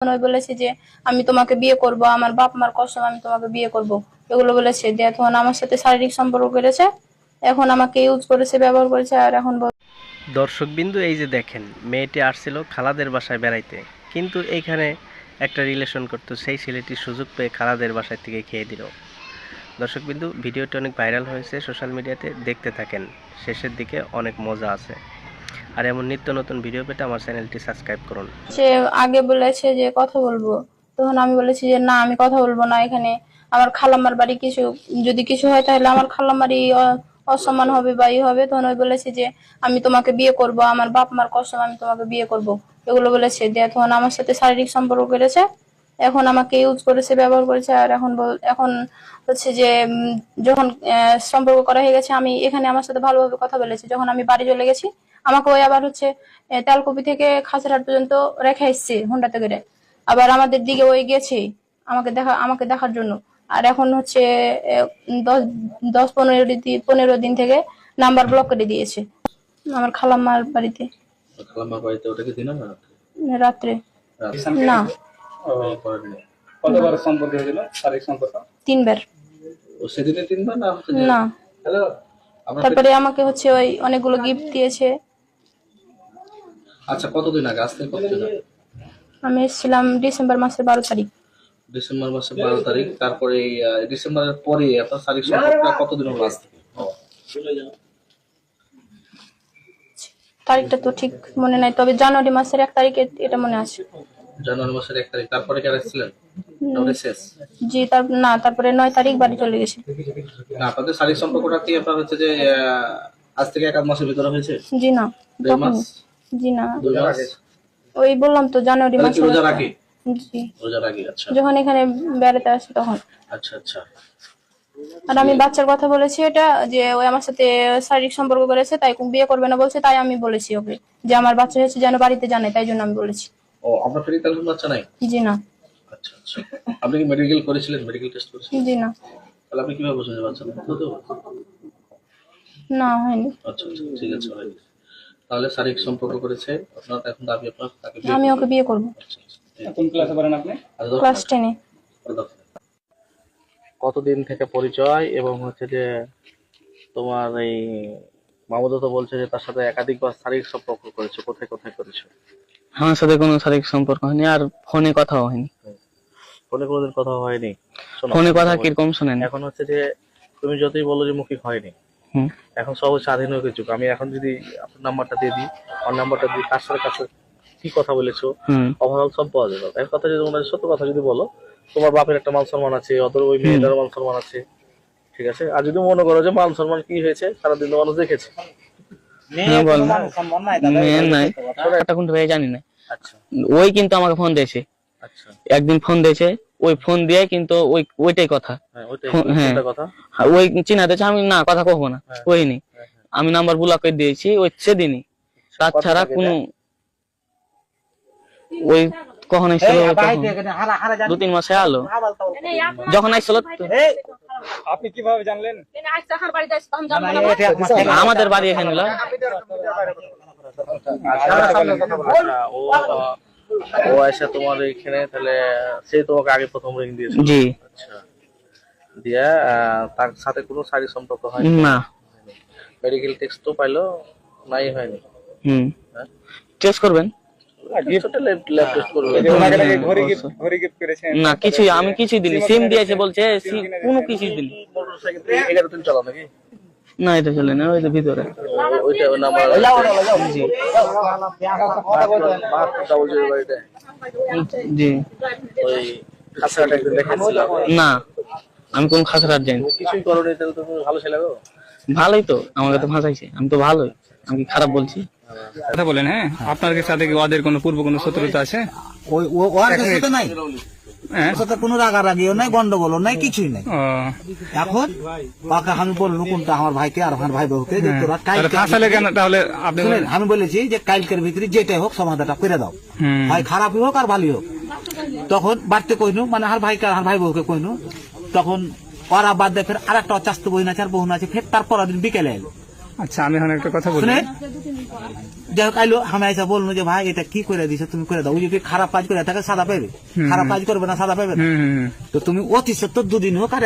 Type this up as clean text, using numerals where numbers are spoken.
ওই বলেছে যে আমি তোমাকে বিয়ে করব, আমার বাপ মার কসম আমি তোমাকে বিয়ে করব, এগুলো বলেছে। দিয়ে তখন আমার সাথে শারীরিক সম্পর্ক করেছে, এখন আমাকে ইউজ করেছে, ব্যবহার করেছে। আর এখন দর্শকবিন্দু, এই যে দেখেন, মেয়েটি আসছিল খালাদের বাসায় বেড়াইতে, কিন্তু এইখানে একটা রিলেশন করতো, সেই ছেলেটি সুযোগ পেয়ে খালাদের বাসায় থেকে খেয়ে দিল। দর্শকবিন্দু, ভিডিওটি অনেক ভাইরাল হয়েছে সোশ্যাল মিডিয়াতে, দেখতে থাকেন, শেষের দিকে অনেক মজা আছে। আর এমন নিত্য নতুন ভিডিও পেতে আমার চ্যানেলটি সাবস্ক্রাইব করুন। সে আগে বলেছে যে কথা বলবো, তখন আমি বলেছি যে না, আমি কথা বলবো না। এখানে আমার খালাম্মার বাড়ি যদি কিছু হয় তাহলে আমার খালাম্মারই অসম্মান হবে বা ই হবে। তখন ওই বলেছে যে আমি তোমাকে বিয়ে করব, আমার বাপ মার কসম আমি তোমাকে বিয়ে করব, এগুলো বলেছে। দিয়ে তখন আমার সাথে শারীরিক সম্পর্ক করেছে, এখন আমাকে ইউজ করেছে, ব্যবহার করেছে। আর এখন হচ্ছে যে যখন সম্পর্ক করা হয়ে গেছে, আমি এখানে আমার সাথে ভালোভাবে কথা বলেছি। যখন আমি বাড়ি চলে গেছি, আমাকে ওই আবার হচ্ছে তেলকুপি থেকে খাসিরহাট পর্যন্ত রেখে এসছে হুন্ডাতে করে, আবার আমাদের দিকে ওই গেছে আমাকে দেখার জন্য। আর এখন হচ্ছে 10-15 দিন থেকে নাম্বার ব্লক করে দিয়েছে আমার খালাম্মার বাড়িতে। খালাম্মার বাড়িতে ওটা কি দিন না রাত্রে? না, কতবার সম্পর্ক হয়েছিল? শারীরিক সম্পর্ক 3বার। ও সেদিনে 3বার না? না, হ্যালো, তারপরে আমাকে হচ্ছে ওই অনেকগুলো গিফট দিয়েছে। আচ্ছা, কতদিন আগে? আজ থেকে কতদিন আগে? আমি এসেছিলাম ডিসেম্বর মাসের 12 তারিখ। ডিসেম্বর মাসের 12 তারিখ। তারপরে ডিসেম্বরের পরে আপনার শারীরিক সম্পর্কটা কতদিন হলো আজ থেকে? তারিখটা তো ঠিক মনে নাই, তবে জানুয়ারি মাসের 1 তারিখে এটা মনে আছে। জানুয়ারি মাসের 1 তারিখ। তারপরে কেন এসেছিলেন? শেষ? জি, তারপরে 9 তারিখ বাড়ি চলে গেছে। না, আপনাদের শারীরিক সম্পর্কটা কি আপনার হচ্ছে যে আজ থেকে 1 মাসের ভিতরে হয়েছে? জি না, 2 মাস? জি না, 2 মাস। ওই বললাম তো জানুয়ারি মাসে। রোজার আগে? জি, রোজার আগে। আচ্ছা, যখন এখানে বেড়াতে আসে তখন। আচ্ছা আচ্ছা। আর আমি বাচ্চার কথা বলেছি, এটা যে ওই আমার সাথে শারীরিক সম্পর্ক করেছে, তাই বিয়ে করবে না বলছে, তাই আমি বলেছি ওকে যে আমার বাচ্চা হয়েছে যেন বাড়িতে জানাই, তাই জন্য আমি বলেছি। ও, আপনার ফেরি তাহলে বাচ্চা নাই? জি না। আচ্ছা আচ্ছা। আপনি কি মেডিকেল করেছিলেন? মেডিকেল টেস্ট করেছিলেন? জি না। তাহলে আপনি কিভাবে বুঝলেন বাচ্চা নাই? না, হয়নি। আচ্ছা আচ্ছা, ঠিক আছে, হয়ে গেছে। তাহলে শারীরিক সম্পর্ক করেছে, আপনার এখন দাবি আপনার তাকে আমি ওকে বিয়ে করব। আচ্ছা, আচ্ছা। কোন ক্লাসে পড়েন আপনি? ক্লাস 10 এ। কতদিন থেকে পরিচয়, এবং হচ্ছে যে তোমার এই মামুদা তো বলছে যে তার সাথে একাধিকবার শারীরিক সম্পর্ক করেছে, কোথায় কোথায় করেছে? আমার সাথে কোনো শারীরিক সম্পর্ক হয়নি, আর ফোনে কথাও হয়নি। ফোনে কোনোদিন কথা হয়নি? শোনো, ফোনে কথা কিরকম শোনেন? এখন হচ্ছে যে তুমি যতই বলো যে মুখে হয়নি, এখন সব স্বাধীন হয়ে গেছে। আমি এখন যদি আপনার নাম্বারটা দিয়ে দিই, আমার নাম্বারটা দিয়ে কার সাথে কাছে কি কথা বলেছো, ওভারঅল সব পাওয়া যাবে। এক কথা যদি তোমরা সত্য কথা যদি বলো, তোমার বাপের একটা মান সম্মান আছে, অথবা ওই মেয়েটার মান সম্মান আছে, ঠিক আছে? আর যদি মনে করো যে মান সম্মান কি হয়েছে, সারাদিন তো মানুষ দেখেছে, জানি না। ওই কিন্তু আমাকে ফোন দিয়েছে, একদিন ফোন দিয়েছে, ওই ফোন দিয়ে কিন্তু ওইটাই কথা, ওই চিনা দিয়েছে। আমি না কথা কহবো না, ওই নেই, আমি নাম্বার ব্লক করে দিয়েছি ওই সেদিনই। তাছাড়া কোনো ওই কখন আসছিল, 2-3 মাসে আলো যখন আসছিল। আপনি কিভাবে জানলেন? আমাদের বাড়ি এখানে ও আচ্ছা, তোমার এখানে তাহলে সে তোমাকে আগে প্রথম রিং দিয়েছে? জি। আচ্ছা, দিয়া তার সাথে কোনো শারীরিক সম্পর্ক হয় না? মেডিকেল টেস্ট তো পাইলো নাই? হয়নি? টেস্ট করবেন না? কিছুই আমি কিছুই দিনি, সিম দিয়েছে বলছে, কোনো কিছুই দিনি চালাও নাকি? না, এটা চলে না, ওই যে ভিতরে। জি। না, আমি কোন খাসরাত যাই না। কিছুই করোনি, তাহলে তুমি ভালো ছেলে গো। ভালোই তো, আমাকে তো ফাঁসাইছে, আমি তো ভালোই, আমি কি খারাপ বলছি? কথা বলেন। হ্যাঁ, আপনার সাথে কি ওদের কোনো পূর্ব কোনো শত্রুতা আছে? নাই, কোনো রাগারাগিও নাই, গন্ডগোলও নাই, কিছুই নাই। এখন আমি বললো কোনটা আমার ভাইকে আর আমার ভাই বউকে, তাহলে আমি বলেছি যে কালকের ভিতরে যেটাই হোক সমাধানটা করে দাও, ভাই খারাপই হোক আর ভালোই হোক। তখন বাড়তে কইনু, মানে আর ভাইকে আর ভাই বউকে কইনু। তখন ওরা বাদ দেয়, ফের আর একটা চাস্ত বহিন আছে আর বহুন আছে, ফের তারপর দিন বিকেলে এলো। আচ্ছা আমি এখন একটা কথা বলি। শুনে যাই হোক আইলো আমি আইসা বললো যে ভাই এটা কি করে দিছো তুমি করে দাও, ওই যদি খারাপ কাজ করে থাকে সাদা পাবে, খারাপ কাজ করবে না সাদা পাবে না। হুম হুম হুম। তো তুমি অতি সত্তর 2 দিন হোক আর